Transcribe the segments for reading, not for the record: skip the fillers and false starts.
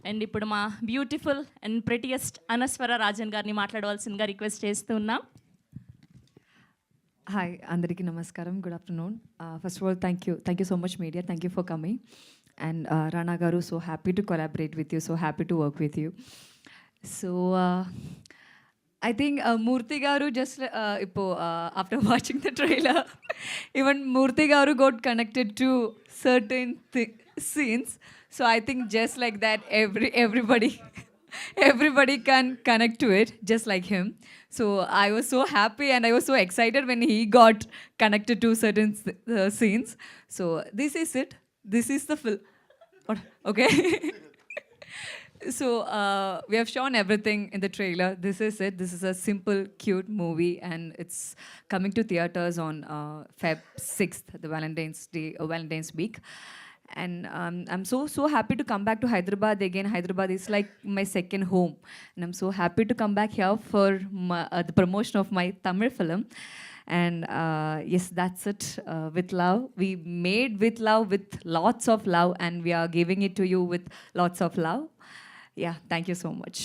And ఇప్పుడు మా beautiful and prettiest Anaswara Rajan గారిని మాట్లాడవలసిందిగా రిక్వెస్ట్ చేస్తూ ఉన్నాం. Hi, Andariki Namaskaram. Good afternoon. First of all, thank you so much, media. Thank you for coming. And Rana Garu, so happy to collaborate with you. So happy to work with you. So I think Murthy Garu just after watching the trailer, even Murthy Garu got connected to certain scenes. So I think just like that, everybody can connect to it just like him. So I was so happy and I was so excited when he got connected to certain scenes. So this is it. This is the film. Okay. So we have shown everything in the trailer. This is it. This is a simple, cute movie, and it's coming to theaters on Feb 6th, the Valentine's week. And I'm so happy to come back to Hyderabad again. Hyderabad is like my second home, and I'm so happy to come back here for the promotion of my Tamil film. And yes, that's it. With love, we made with love, with lots of love, and we are giving it to you with lots of love. Yeah, thank you so much.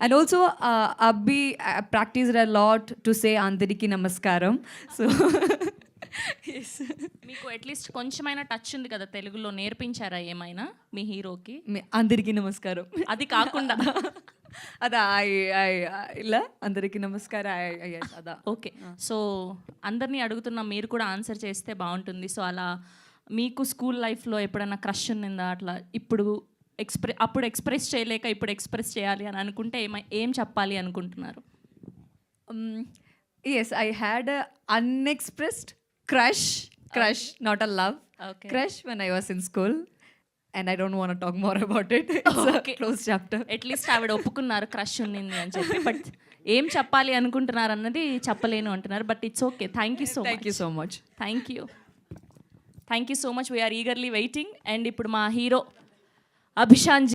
And also, Abhi practiced a lot to say Andariki Namaskaram. So, yes. మీకు at least కొంచెమైనా touch ఉంది కదా తెలుగులో, నేర్పించారా ఏమైనా మీ హీరోకి? అందరికీ నమస్కారం. అది కాకుండా అదా ఇలా అందరికీ నమస్కారం అదా. ఓకే, సో అందరినీ అడుగుతున్నా, మీరు కూడా ఆన్సర్ చేస్తే బాగుంటుంది. సో అలా మీకు స్కూల్ లైఫ్లో ఎప్పుడైనా క్రష్ ఉన్నిందా? అట్లా అప్పుడు ఎక్స్ప్రెస్ చేయలేక ఇప్పుడు ఎక్స్ప్రెస్ చేయాలి అని అనుకుంటే ఏం చెప్పాలి అనుకుంటున్నారు? Yes, I had a unexpressed crush, not a love. Okay. Crush when I was in school, and I don't want to talk more about it. It's Okay. a closed chapter. At least ఆవిడ ఒప్పుకున్నారు crush ఉన్నింది అని చెప్పి, but ఏం చెప్పాలి అనుకుంటున్నారు అన్నది చెప్పలేను అంటున్నారు. But it's okay. Thank you so much. Thank you so much. Thank you so much. We are eagerly waiting. And ఇప్పుడు మా హీరో అభిషాన్